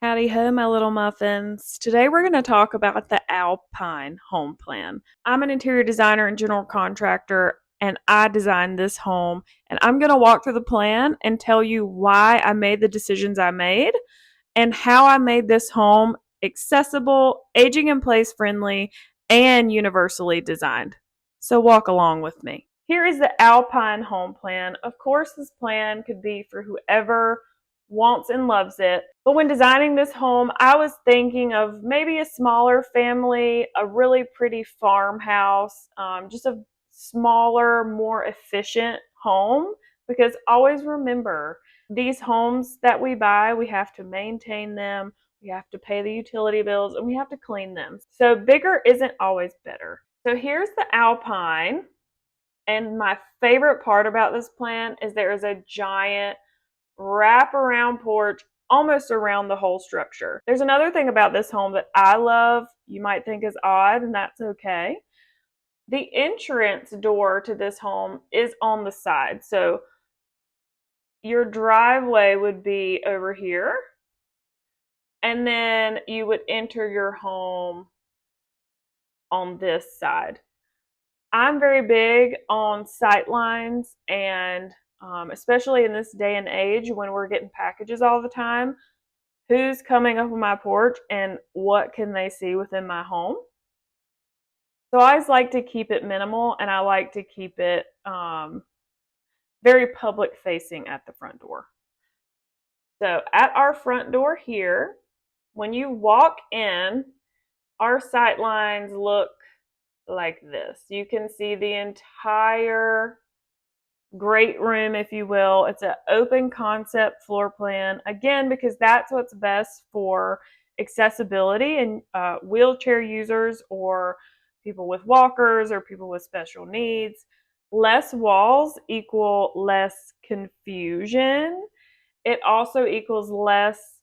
Howdy ho, my little muffins. Today we're going to talk about the Alpine home plan. I'm an interior designer and general contractor, and I designed this home. And I'm going to walk through the plan and tell you why I made the decisions I made and how I made this home accessible, aging in place friendly, and universally designed. So walk along with me. Here is the Alpine home plan. Of course, this plan could be for whoever wants and loves it. But when designing this home, I was thinking of maybe a smaller family, a really pretty farmhouse, just a smaller, more efficient home. Because always remember, these homes that we buy, we have to maintain them, we have to pay the utility bills, and we have to clean them. So bigger isn't always better. So here's the Alpine. And my favorite part about this plan is there is a giant wraparound porch almost around the whole structure. There's another thing about this home that I love, you might think is odd, and that's okay. The entrance door to this home is on the side. So your driveway would be over here, and then you would enter your home on this side. I'm very big on sight lines, and especially in this day and age when we're getting packages all the time, who's coming up on my porch and what can they see within my home. So I always like to keep it minimal, and I like to keep it very public facing at the front door. So at our front door here, when you walk in, our sight lines look like this. You can see the entire great room, if you will. It's an open concept floor plan, again, because that's what's best for accessibility and wheelchair users or people with walkers or people with special needs. Less walls equal less confusion. It also equals less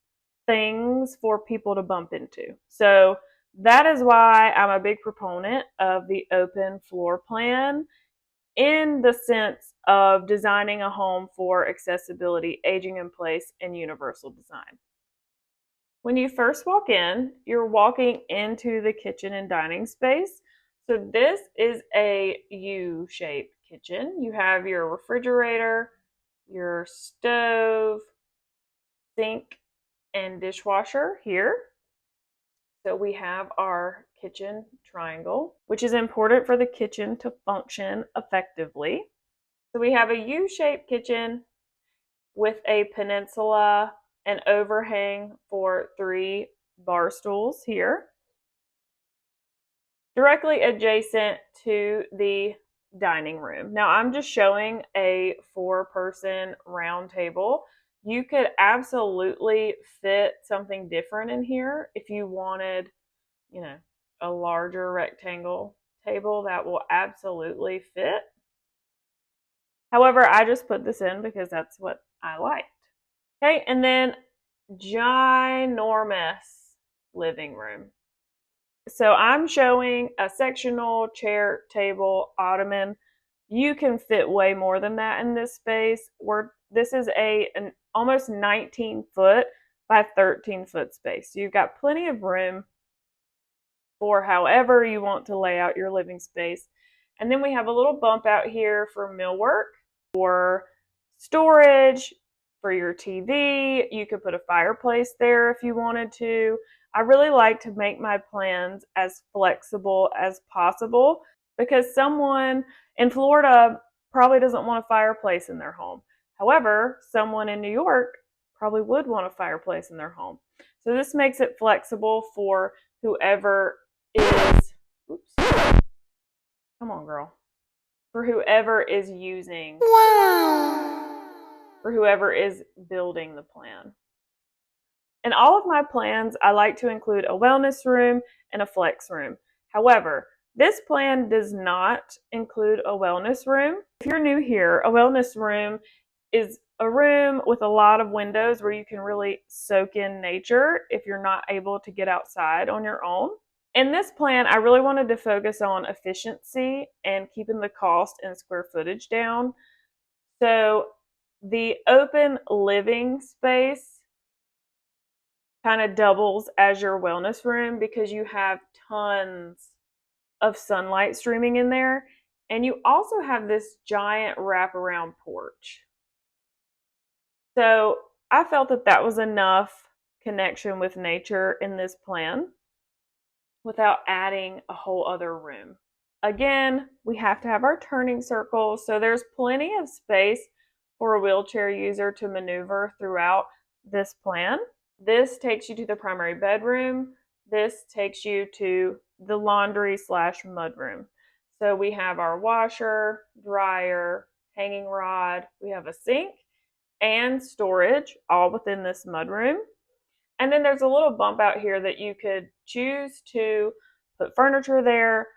things for people to bump into. So that is why I'm a big proponent of the open floor plan in the sense of designing a home for accessibility, aging in place, and universal design. When you first walk in, you're walking into the kitchen and dining space. So this is a U-shaped kitchen. You have your refrigerator, your stove, sink, and dishwasher here. So we have our kitchen triangle, which is important for the kitchen to function effectively. So we have a U-shaped kitchen with a peninsula and overhang for 3 bar stools here, directly adjacent to the dining room. Now I'm just showing a 4-person round table. You could absolutely fit something different in here if you wanted, a larger rectangle table that will absolutely fit. However, I just put this in because that's what I liked. Okay, and then ginormous living room. So I'm showing a sectional, chair, table, ottoman. You can fit way more than that in this space. This is an almost 19-foot by 13-foot space. So you've got plenty of room for however you want to lay out your living space. And then we have a little bump out here for millwork, for storage, for your TV. You could put a fireplace there if you wanted to. I really like to make my plans as flexible as possible because someone in Florida probably doesn't want a fireplace in their home. However, someone in New York probably would want a fireplace in their home. So this makes it flexible for whoever is, oops, come on girl, for whoever is using, for whoever is building the plan. In all of my plans, I like to include a wellness room and a flex room. However, this plan does not include a wellness room. If you're new here, a wellness room is a room with a lot of windows where you can really soak in nature if you're not able to get outside on your own. In this plan, I really wanted to focus on efficiency and keeping the cost and square footage down. So the open living space kind of doubles as your wellness room because you have tons of sunlight streaming in there. And you also have this giant wraparound porch. So I felt that that was enough connection with nature in this plan without adding a whole other room. Again, we have to have our turning circle, so there's plenty of space for a wheelchair user to maneuver throughout this plan. This takes you to the primary bedroom. This takes you to the laundry slash mudroom. So we have our washer, dryer, hanging rod, we have a sink and storage all within this mudroom. And then there's a little bump out here that you could choose to put furniture there.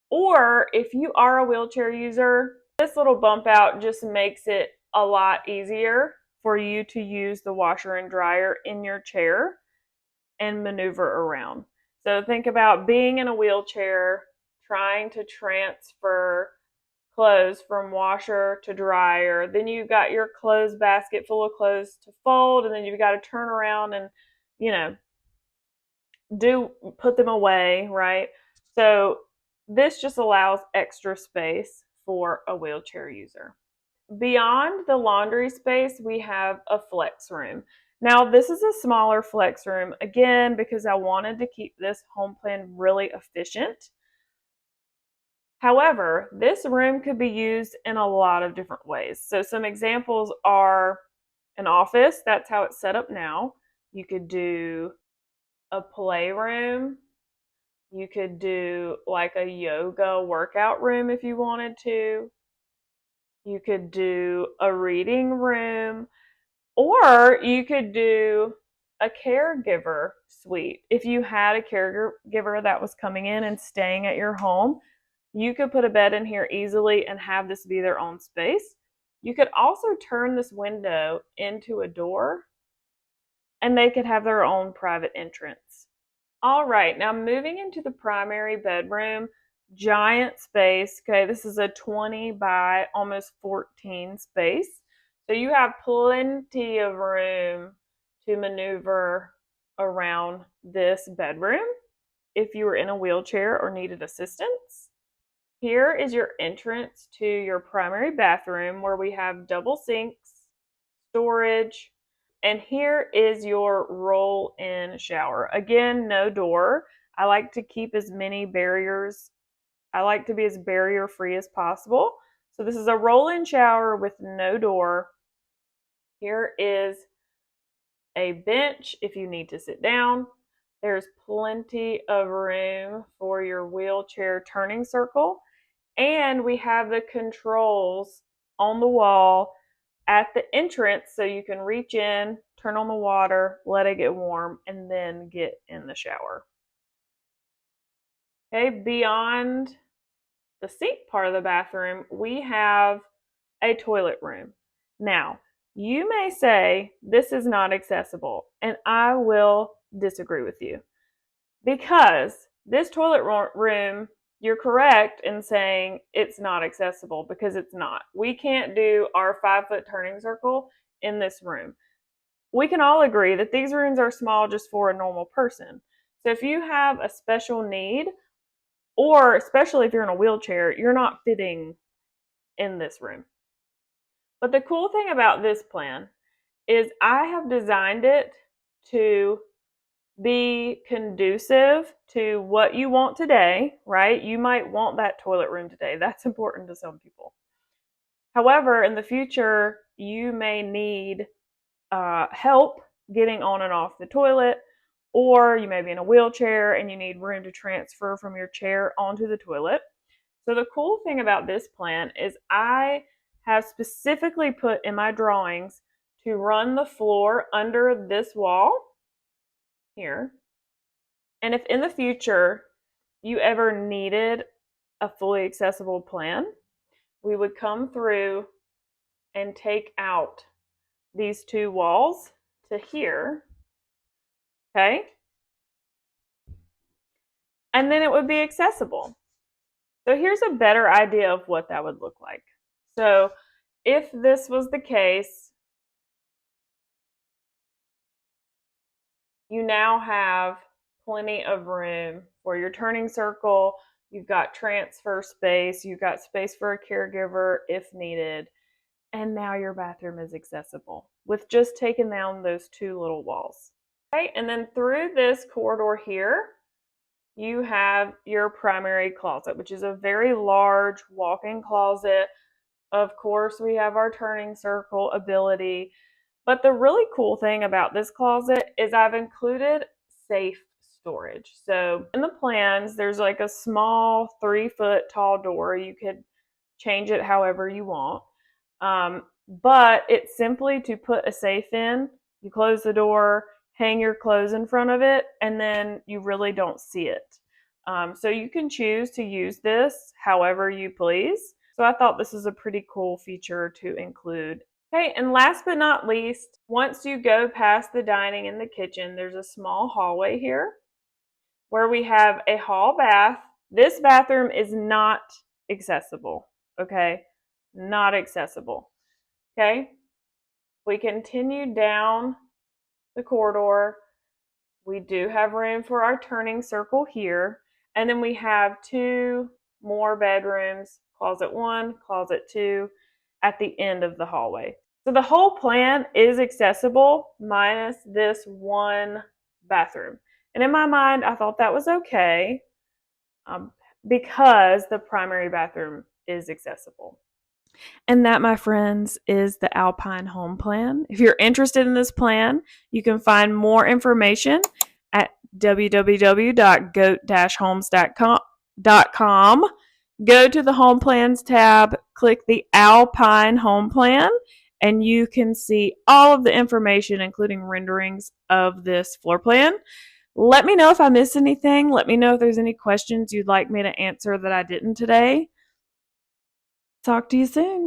Or if you are a wheelchair user, this little bump out just makes it a lot easier for you to use the washer and dryer in your chair and maneuver around. So think about being in a wheelchair, trying to transfer clothes from washer to dryer. Then you've got your clothes basket full of clothes to fold, and then you've got to turn around and, you know, put them away, right? So this just allows extra space for a wheelchair user. Beyond the laundry space, we have a flex room. Now, this is a smaller flex room, again, because I wanted to keep this home plan really efficient. However, this room could be used in a lot of different ways. So some examples are an office. That's how it's set up now. You could do a playroom. You could do like a yoga workout room if you wanted to. You could do a reading room, or you could do a caregiver suite. If you had a caregiver that was coming in and staying at your home, you could put a bed in here easily and have this be their own space. You could also turn this window into a door and they could have their own private entrance. All right, now moving into the primary bedroom, giant space. Okay, this is a 20 by almost 14 space. So you have plenty of room to maneuver around this bedroom if you were in a wheelchair or needed assistance. Here is your entrance to your primary bathroom where we have double sinks, storage, and here is your roll-in shower. Again, no door. I like to keep as many barriers. I like to be as barrier-free as possible. So this is a roll-in shower with no door. Here is a bench if you need to sit down. There's plenty of room for your wheelchair turning circle. And we have the controls on the wall at the entrance so you can reach in, turn on the water, let it get warm, and then get in the shower. Okay, beyond the sink part of the bathroom, we have a toilet room. Now, you may say this is not accessible, and I will disagree with you because this toilet room, you're correct in saying it's not accessible because it's not. We can't do our 5-foot turning circle in this room. We can all agree that these rooms are small just for a normal person. So if you have a special need, or especially if you're in a wheelchair, you're not fitting in this room. But the cool thing about this plan is I have designed it to be conducive to what you want today, right? You might want that toilet room today. That's important to some people. However, in the future, you may need help getting on and off the toilet, or you may be in a wheelchair and you need room to transfer from your chair onto the toilet. So the cool thing about this plan is I have specifically put in my drawings to run the floor under this wall here. And if in the future you ever needed a fully accessible plan, we would come through and take out these two walls to here, okay? And then it would be accessible. So here's a better idea of what that would look like. So if this was the case, you now have plenty of room for your turning circle. You've got transfer space, you've got space for a caregiver if needed, and now your bathroom is accessible with just taking down those two little walls. Okay, and then through this corridor here, you have your primary closet, which is a very large walk-in closet. Of course, we have our turning circle ability. But the really cool thing about this closet is I've included safe storage. So in the plans, there's like a small 3-foot tall door. You could change it however you want. But it's simply to put a safe in. You close the door, hang your clothes in front of it, and then you really don't see it. So you can choose to use this however you please. So I thought this is a pretty cool feature to include. Okay, and last but not least, once you go past the dining and the kitchen, there's a small hallway here where we have a hall bath. This bathroom is not accessible, okay? Not accessible, okay? We continue down the corridor. We do have room for our turning circle here, and then we have 2 more bedrooms, closet 1, closet 2, at the end of the hallway. So the whole plan is accessible minus this one bathroom. And in my mind, I thought that was okay because the primary bathroom is accessible. And that, my friends, is the Alpine home plan. If you're interested in this plan, you can find more information at www.goat-homes.com. Go to the Home Plans tab, click the Alpine Home Plan, and you can see all of the information, including renderings of this floor plan. Let me know if I missed anything. Let me know if there's any questions you'd like me to answer that I didn't today. Talk to you soon.